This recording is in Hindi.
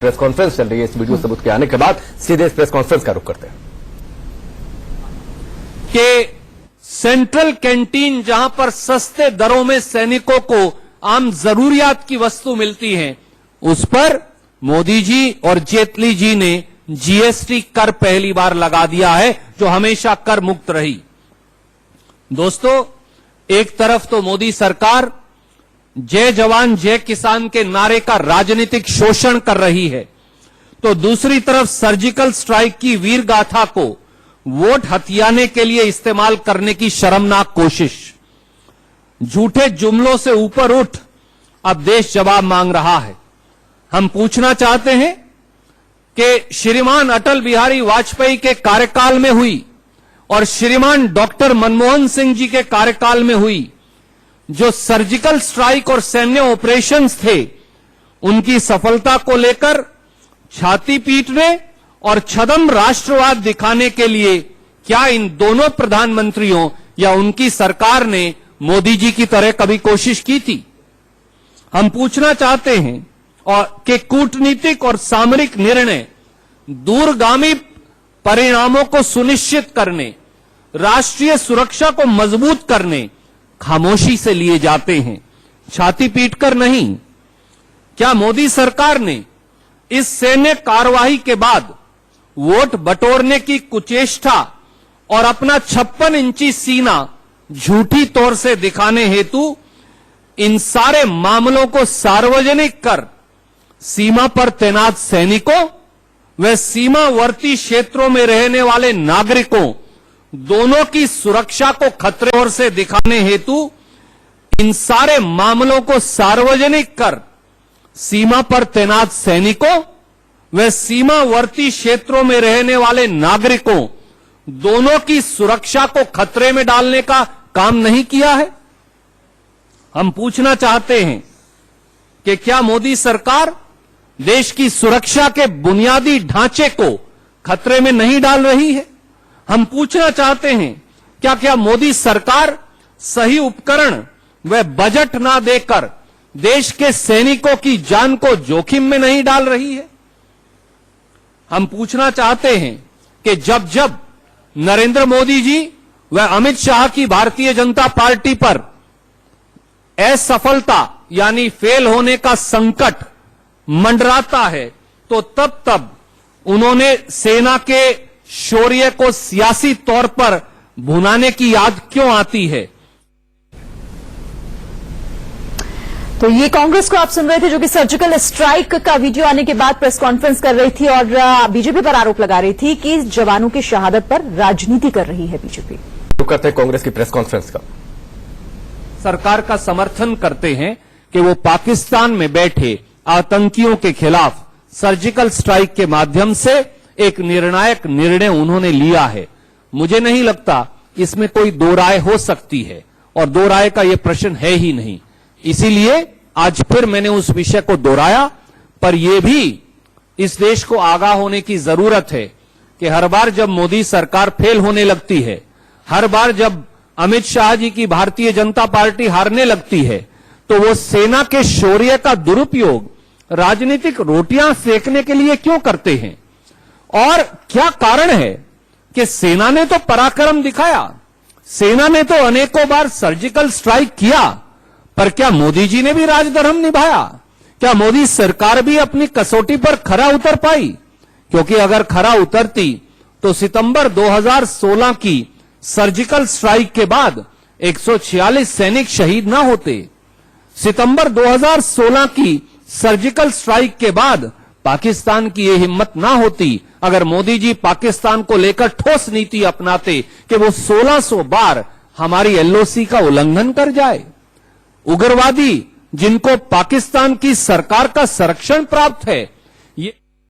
प्रेस कॉन्फ्रेंस चल रही है। इस वीडियो सबूत के आने के बाद सीधे इस प्रेस कॉन्फ्रेंस का रुख करते हैं कि सेंट्रल कैंटीन जहां पर सस्ते दरों में सैनिकों को आम जरूरियात की वस्तु मिलती है, उस पर मोदी जी और जेटली जी ने जीएसटी कर पहली बार लगा दिया है, जो हमेशा कर मुक्त रही। दोस्तों, एक तरफ तो मोदी सरकार जय जवान जय किसान के नारे का राजनीतिक शोषण कर रही है, तो दूसरी तरफ सर्जिकल स्ट्राइक की वीर गाथा को वोट हथियाने के लिए इस्तेमाल करने की शर्मनाक कोशिश। झूठे जुमलों से ऊपर उठ अब देश जवाब मांग रहा है। हम पूछना चाहते हैं कि श्रीमान अटल बिहारी वाजपेयी के कार्यकाल में हुई और श्रीमान डॉक्टर मनमोहन सिंह जी के कार्यकाल में हुई जो सर्जिकल स्ट्राइक और सैन्य ऑपरेशंस थे, उनकी सफलता को लेकर छाती पीटने और छद्म राष्ट्रवाद दिखाने के लिए क्या इन दोनों प्रधानमंत्रियों या उनकी सरकार ने मोदी जी की तरह कभी कोशिश की थी? हम पूछना चाहते हैं और कि कूटनीतिक और सामरिक निर्णय दूरगामी परिणामों को सुनिश्चित करने, राष्ट्रीय सुरक्षा को मजबूत करने खामोशी से लिए जाते हैं, छाती पीटकर नहीं। क्या मोदी सरकार ने इस सैन्य कार्रवाई के बाद वोट बटोरने की कुचेष्टा और अपना 56 इंची सीना झूठी तौर से दिखाने हेतु इन सारे मामलों को सार्वजनिक कर सीमा पर तैनात सैनिकों व सीमावर्ती क्षेत्रों में रहने वाले नागरिकों दोनों की सुरक्षा को खतरे और से दिखाने हेतु इन सारे मामलों को सार्वजनिक कर सीमा पर तैनात सैनिकों व सीमावर्ती क्षेत्रों में रहने वाले नागरिकों दोनों की सुरक्षा को खतरे में डालने का काम नहीं किया है? हम पूछना चाहते हैं कि क्या मोदी सरकार देश की सुरक्षा के बुनियादी ढांचे को खतरे में नहीं डाल रही है? हम पूछना चाहते हैं क्या मोदी सरकार सही उपकरण व बजट ना देकर देश के सैनिकों की जान को जोखिम में नहीं डाल रही है? हम पूछना चाहते हैं कि जब जब नरेंद्र मोदी जी व अमित शाह की भारतीय जनता पार्टी पर असफलता यानी फेल होने का संकट मंडराता है, तो तब तब उन्होंने सेना के शौर्य को सियासी तौर पर भुनाने की याद क्यों आती है? तो ये कांग्रेस को आप सुन रहे थे, जो कि सर्जिकल स्ट्राइक का वीडियो आने के बाद प्रेस कॉन्फ्रेंस कर रही थी और बीजेपी पर आरोप लगा रही थी कि जवानों की शहादत पर राजनीति कर रही है बीजेपी। तो करते हैं कांग्रेस की प्रेस कॉन्फ्रेंस का। सरकार का समर्थन करते हैं कि वो पाकिस्तान में बैठे आतंकियों के खिलाफ सर्जिकल स्ट्राइक के माध्यम से एक निर्णायक निर्णय उन्होंने लिया है। मुझे नहीं लगता इसमें कोई दो राय हो सकती है और दो राय का यह प्रश्न है ही नहीं। इसीलिए आज फिर मैंने उस विषय को दोहराया, पर यह भी इस देश को आगाह होने की जरूरत है कि हर बार जब मोदी सरकार फेल होने लगती है, हर बार जब अमित शाह जी की भारतीय जनता पार्टी हारने लगती है, तो वो सेना के शौर्य का दुरुपयोग राजनीतिक रोटियां सेकने के लिए क्यों करते हैं? और क्या कारण है कि सेना ने तो पराक्रम दिखाया, सेना ने तो अनेकों बार सर्जिकल स्ट्राइक किया, पर क्या मोदी जी ने भी राजधर्म निभाया? क्या मोदी सरकार भी अपनी कसौटी पर खरा उतर पाई? क्योंकि अगर खरा उतरती तो सितंबर 2016 की सर्जिकल स्ट्राइक के बाद 146 सैनिक शहीद ना होते। सितंबर 2016 की सर्जिकल स्ट्राइक के बाद पाकिस्तान की यह हिम्मत ना होती अगर मोदी जी पाकिस्तान को लेकर ठोस नीति अपनाते कि वो 1600 बार हमारी एलओसी का उल्लंघन कर जाए। उग्रवादी जिनको पाकिस्तान की सरकार का संरक्षण प्राप्त है,